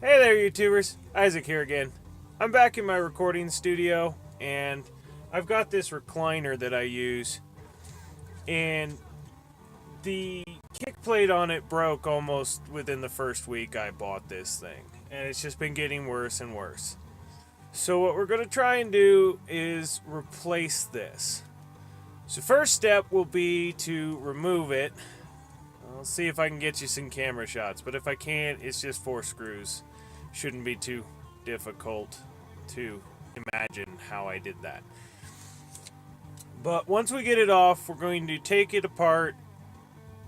Hey there, YouTubers. Isaac here again. I'm back in my recording studio, and I've got this recliner that I use, and the kick plate on it broke almost within the first week I bought this thing, and it's just been getting worse and worse. So what we're going to try and do is replace this. So first step will be to remove it. I'll see if I can get you some camera shots, but if I can't, it's just 4 screws. Shouldn't be too difficult to imagine how I did that. But once we get it off, we're going to take it apart,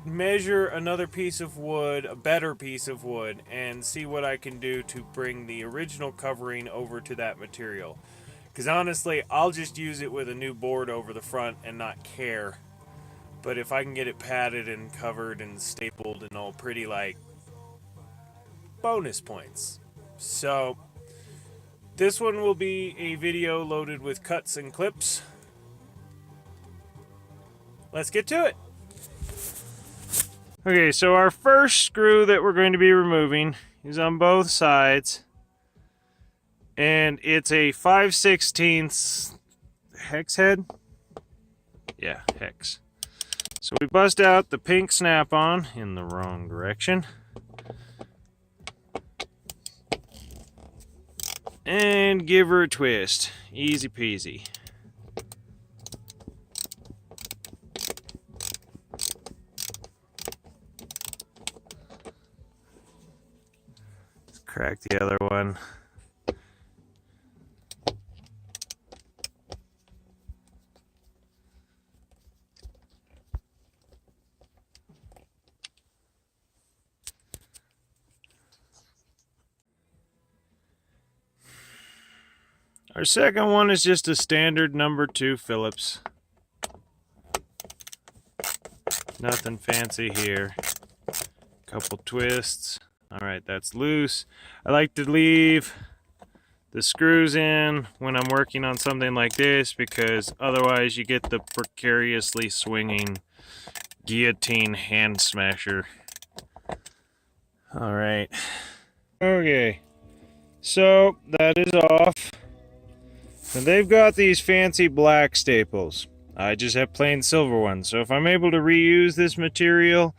measure another piece of wood, a better piece of wood, and see what I can do to bring the original covering over to that material. Because honestly, I'll just use it with a new board over the front and not care. But if I can get it padded and covered and stapled and all pretty, like, bonus points. So, this one will be a video loaded with cuts and clips. Let's get to it. Okay, so our first screw that we're going to be removing is on both sides. And it's a 5/16 hex head. Yeah, hex. So we bust out the pink snap-on in the wrong direction. And give her a twist. Easy peasy. Let's crack the other one. Our second one is just a standard number 2 Phillips. Nothing fancy here. Couple twists. Alright, that's loose. I like to leave the screws in when I'm working on something like this because otherwise you get the precariously swinging guillotine hand smasher. Alright. Okay. So, that is off. And they've got these fancy black staples. I just have plain silver ones. So if I'm able to reuse this material,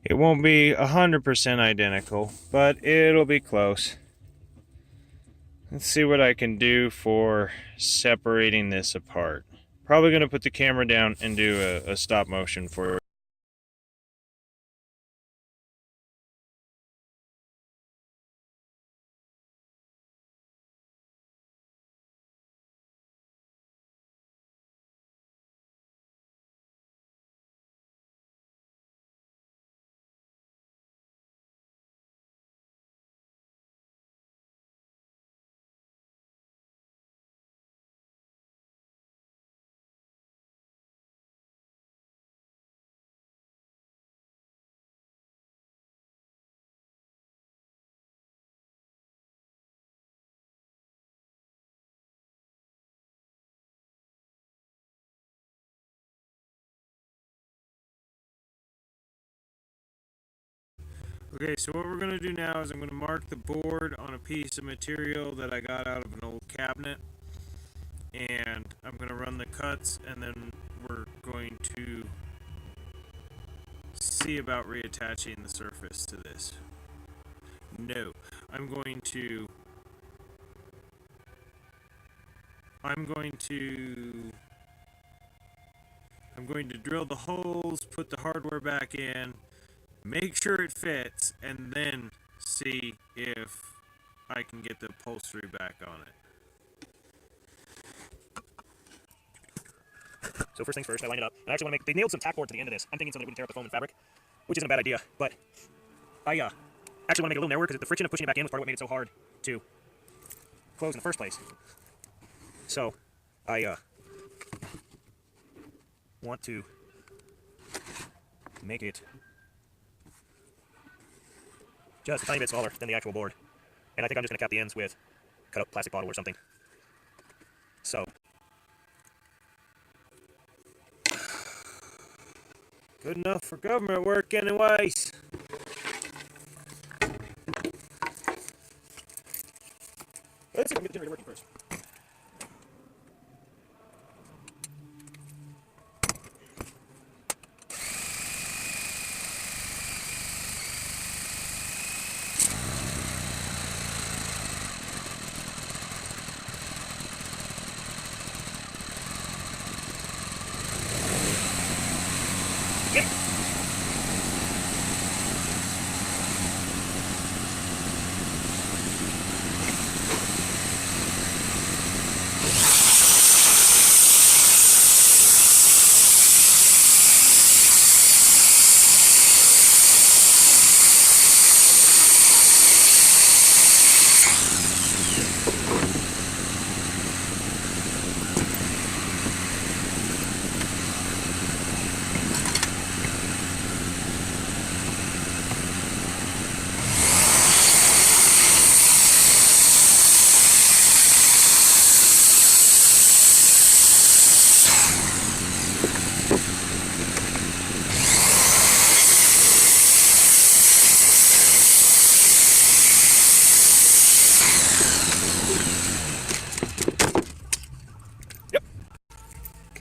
it won't be 100% identical, but it'll be close. Let's see what I can do for separating this apart. Probably going to put the camera down and do a stop motion for it. Okay, so what we're going to do now is I'm going to mark the board on a piece of material that I got out of an old cabinet. And I'm going to run the cuts, and then we're going to see about reattaching the surface to this. No, I'm going to drill the holes, put the hardware back in, make sure it fits, and then see if I can get the upholstery back on it. So first things first, I line it up. I actually want to they nailed some tack board to the end of this. I'm thinking something that wouldn't tear up the foam and fabric, which isn't a bad idea, but I actually want to make it a little narrower because the friction of pushing it back in was part of what made it so hard to close in the first place. So I want to make it just a tiny bit smaller than the actual board. And I think I'm just going to cap the ends with cut up plastic bottle or something. So, good enough for government work anyways. Let's see if we can get the generator working first.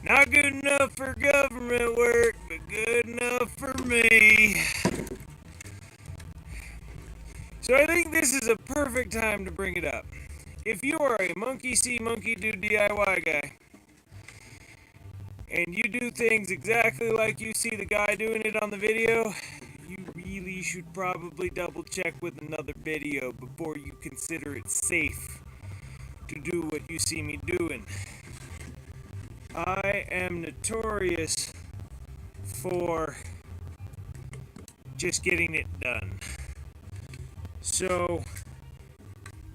Not good enough for government work, but good enough for me. So I think this is a perfect time to bring it up. If you are a monkey see, monkey do DIY guy, and you do things exactly like you see the guy doing it on the video, you really should probably double check with another video before you consider it safe to do what you see me doing. I am notorious for just getting it done. So,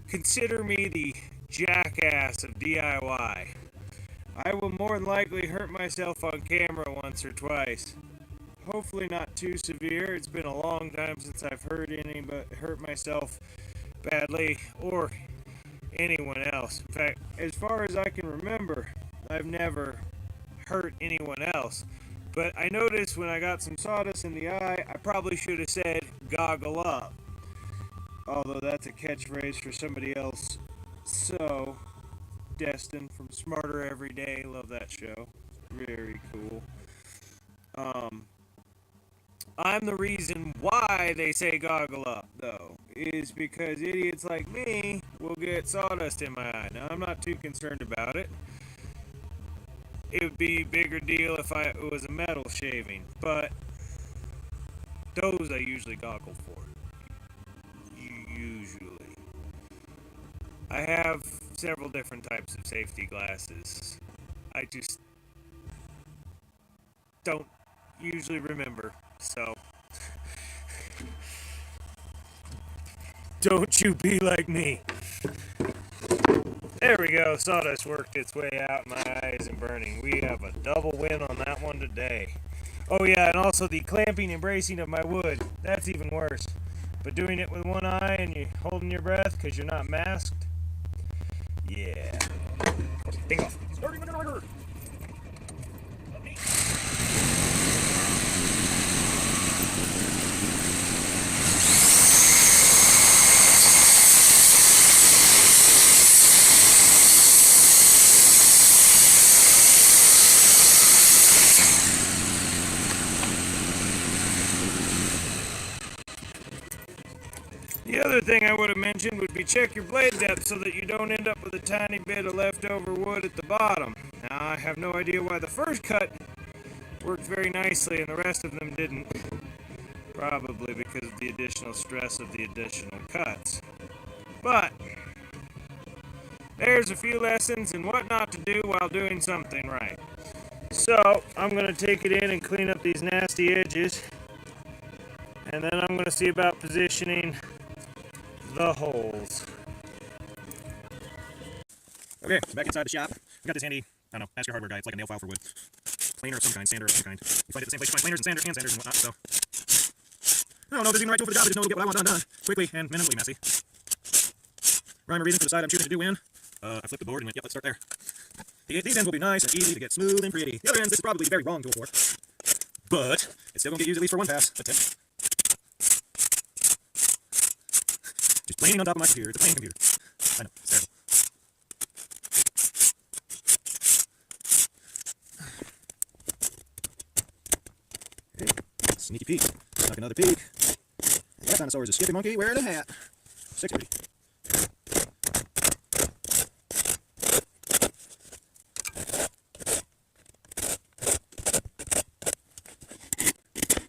consider me the jackass of DIY. I will more than likely hurt myself on camera once or twice. Hopefully not too severe. It's been a long time since I've hurt myself badly, or anyone else. In fact, as far as I can remember, I've never hurt anyone else. But I noticed when I got some sawdust in the eye, I probably should have said, goggle up. Although that's a catchphrase for somebody else. So, Destin from Smarter Every Day, love that show. Very cool. I'm the reason why they say goggle up, though, is because idiots like me will get sawdust in my eye. Now, I'm not too concerned about it. It would be a bigger deal if it was a metal shaving, but those I usually goggle for. Usually. I have several different types of safety glasses. I just don't usually remember, so don't you be like me. There we go, sawdust worked its way out, my eye isn't burning. We have a double win on that one today. Oh yeah, and also the clamping and bracing of my wood, that's even worse. But doing it with one eye and you're holding your breath because you're not masked, yeah. Ding off. Starting with an order. The other thing I would have mentioned would be check your blade depth so that you don't end up with a tiny bit of leftover wood at the bottom. Now, I have no idea why the first cut worked very nicely and the rest of them didn't. Probably because of the additional stress of the additional cuts. But there's a few lessons in what not to do while doing something right. So, I'm going to take it in and clean up these nasty edges. And then I'm going to see about positioning the holes. Okay, back inside the shop. We got this handy, I don't know, ask your hardware guy. It's like a nail file for wood. Planer of some kind, sander of some kind. You find it at the same place you find planers and sanders and whatnot, so. I don't know if this is even the right tool for the job, I just know it'll get what I want done quickly and minimally messy. Rhyme or reason for the side I'm choosing to do in. I flipped the board and went, yep, let's start there. These ends will be nice and easy to get smooth and pretty. The other ends, this is probably the very wrong tool for. But, it's still going to get used at least for one pass. Attempt. Just planing on top of my computer. It's a planing computer. I know, it's terrible. Sneaky peek. Like another peek. That dinosaur is a skippy monkey wearing a hat. 6:30.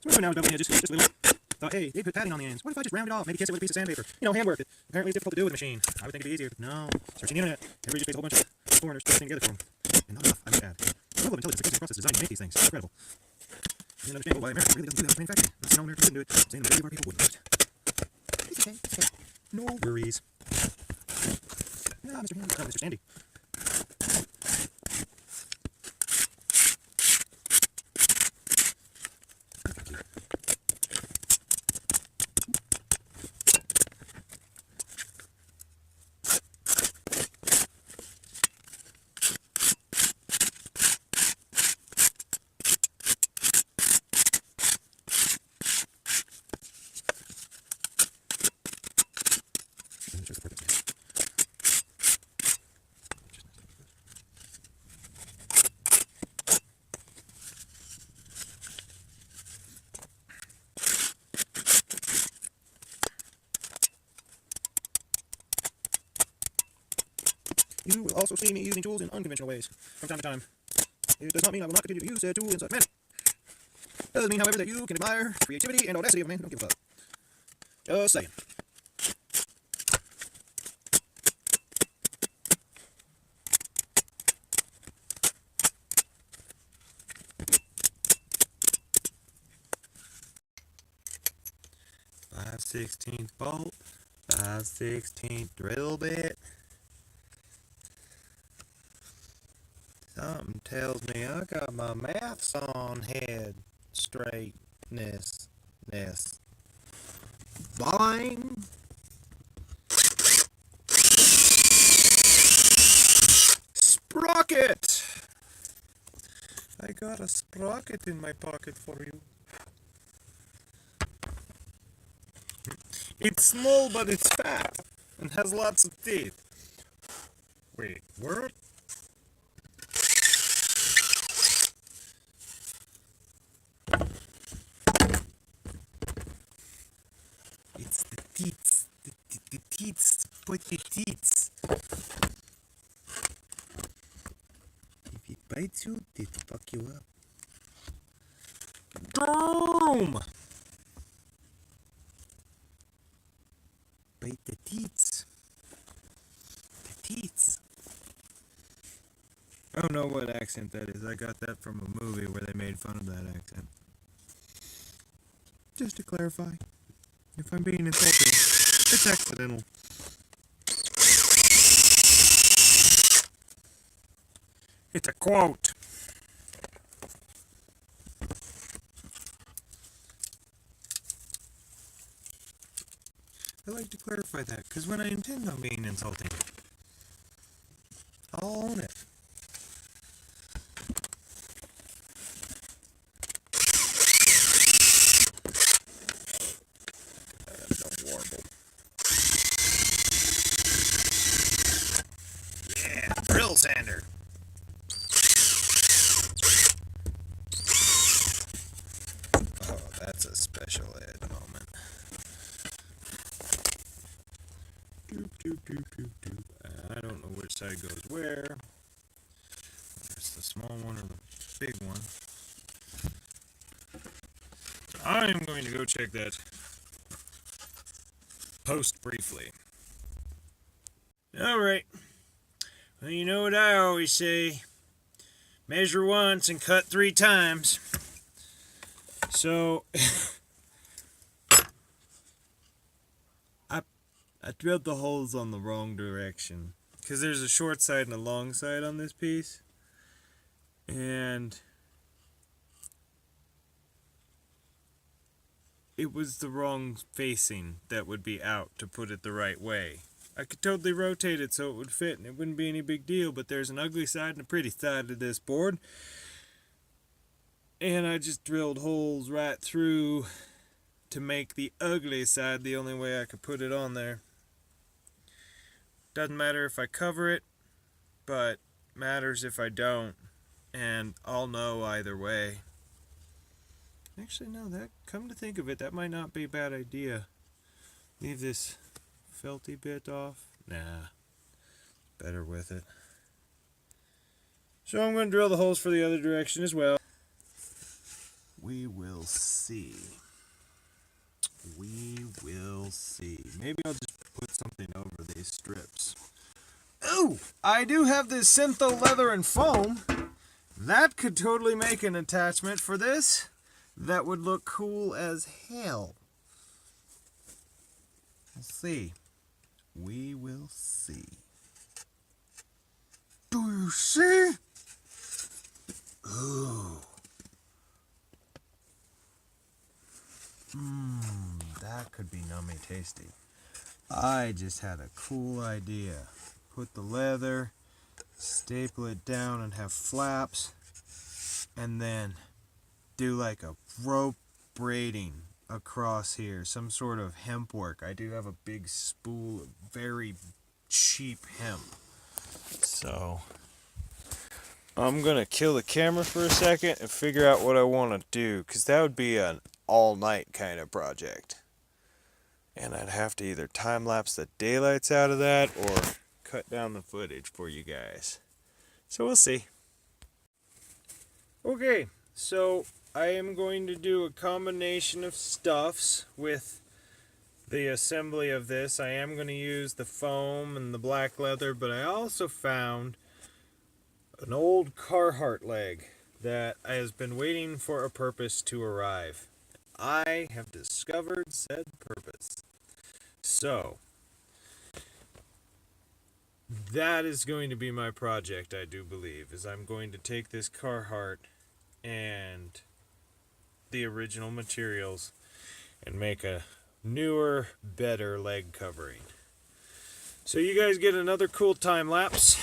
So now doubling edges, just a little. Thought, hey, they put padding on the ends. What if I just round it off? Maybe kiss it with a piece of sandpaper. You know, handwork. Apparently it's difficult to do with a machine. I would think it'd be easier, but no. Searching the internet, everybody just takes a whole bunch of foreigners putting together for them. And not enough, I might add. The level of intelligence that goes into the process designed to make these things. Incredible. You can understand why America really doesn't do that much manufacturing. Not saying all Americans couldn't do it. I'm saying the majority of our people wouldn't do it. It's okay, it's okay. No worries. Ah, Mr. Handy. Oh, Mr. Sandy. You will also see me using tools in unconventional ways from time to time. It does not mean I will not continue to use said tool in such manner. It does mean, however, that you can admire the creativity and audacity of a man who don't give a fuck. Just saying. .5/16 bolt, 5/16 drill bit. Something tells me I got my maths on head straightness. Boing. Sprocket! I got a sprocket in my pocket for you. It's small, but it's fat and has lots of teeth. Wait, what? It's the teats. The teats. Put the teats. If it bites you, it fuck you up. Boom! Bite the teats. The teats. I don't know what accent that is. I got that from a movie where they made fun of that accent. Just to clarify, if I'm being insulting, it's accidental. It's a quote. I like to clarify that, because when I intend on being insulting, I'll own it. Yeah, drill sander. Oh, that's a special ed moment. I don't know which side goes where. It's the small one or the big one. So I am going to go check that post briefly. Alright. Well, you know what I always say. Measure once and cut 3 times. So I drilled the holes on the wrong direction, because there's a short side and a long side on this piece, and it was the wrong facing that would be out to put it the right way. I could totally rotate it so it would fit and it wouldn't be any big deal, but there's an ugly side and a pretty side to this board, and I just drilled holes right through to make the ugly side the only way I could put it on there. Doesn't matter if I cover it, but matters if I don't, and I'll know either way. Actually, no, that, come to think of it, that might not be a bad idea. Leave this felty bit off. Nah, better with it. So I'm going to drill the holes for the other direction as well. We will see. We will see. Maybe I'll just put something over these strips. Oh, I do have this syntho leather and foam. That could totally make an attachment for this. That would look cool as hell. We'll see. We will see. Do you see? Ooh. That could be nummy tasty. I just had a cool idea. Put the leather, staple it down and have flaps, and then do like a rope braiding across here, some sort of hemp work. I do have a big spool of very cheap hemp. So I'm gonna kill the camera for a second and figure out what I want to do, because that would be an all-night kind of project. And I'd have to either time-lapse the daylights out of that or cut down the footage for you guys. So we'll see. Okay, so I am going to do a combination of stuffs with the assembly of this. I am going to use the foam and the black leather, but I also found an old Carhartt leg that has been waiting for a purpose to arrive. I have discovered said purpose. So that is going to be my project, I do believe, is I'm going to take this Carhartt and the original materials and make a newer, better leg covering. So you guys get another cool time lapse.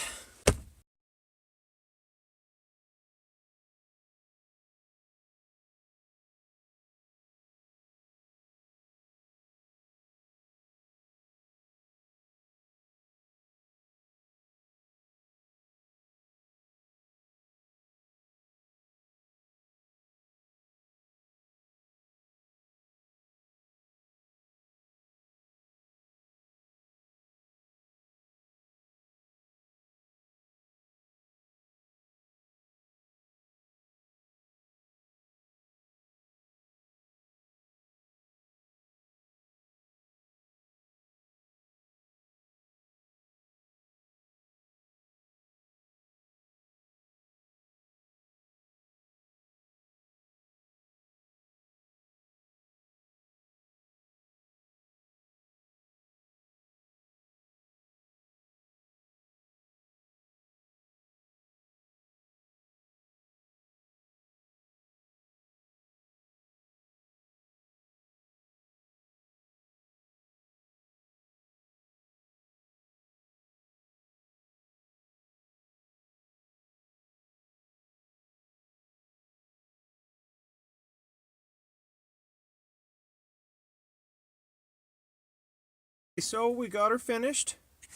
So we got her finished. I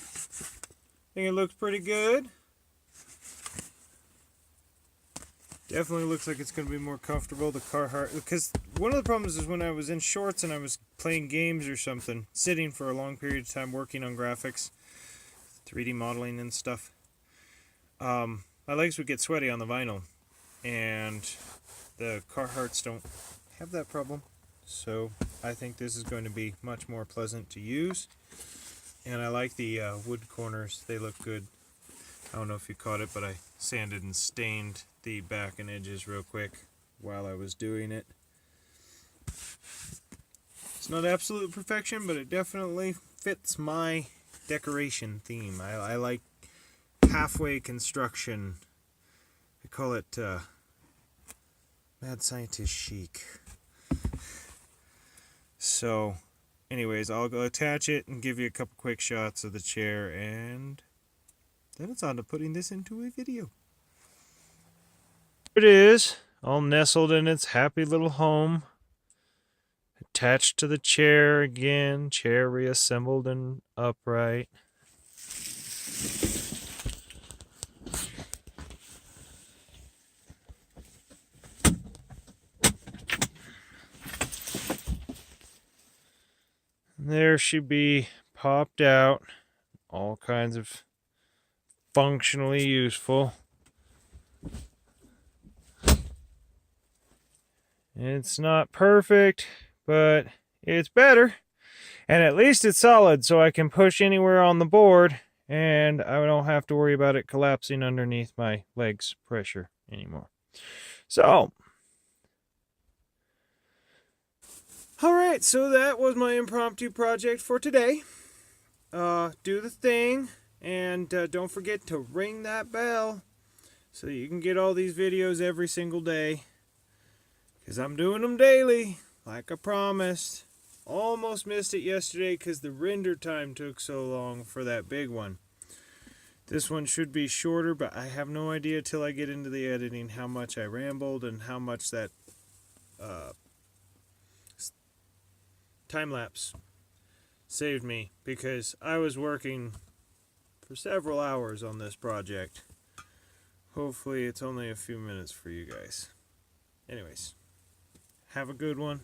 think it looks pretty good. Definitely looks like it's going to be more comfortable, the Carhartt, because one of the problems is when I was in shorts and I was playing games or something, sitting for a long period of time working on graphics, 3D modeling and stuff, my legs would get sweaty on the vinyl, and the Carhartts don't have that problem. So I think this is going to be much more pleasant to use. And I like the wood corners. They look good. I don't know if you caught it, but I sanded and stained the back and edges real quick while I was doing it. It's not absolute perfection, but it definitely fits my decoration theme. I like halfway construction. I call it mad scientist chic. So anyways, I'll go attach it and give you a couple quick shots of the chair, and then it's on to putting this into a video. Here it is, all nestled in its happy little home. Attached to the chair again, chair reassembled and upright. There she be, popped out, all kinds of functionally useful. It's not perfect, but it's better. And at least it's solid, so I can push anywhere on the board, and I don't have to worry about it collapsing underneath my legs pressure anymore. So, alright, so that was my impromptu project for today. Do the thing, and don't forget to ring that bell so you can get all these videos every single day. Because I'm doing them daily, like I promised. Almost missed it yesterday because the render time took so long for that big one. This one should be shorter, but I have no idea till I get into the editing how much I rambled and how much that time lapse saved me, because I was working for several hours on this project. Hopefully it's only a few minutes for you guys. Anyways, have a good one.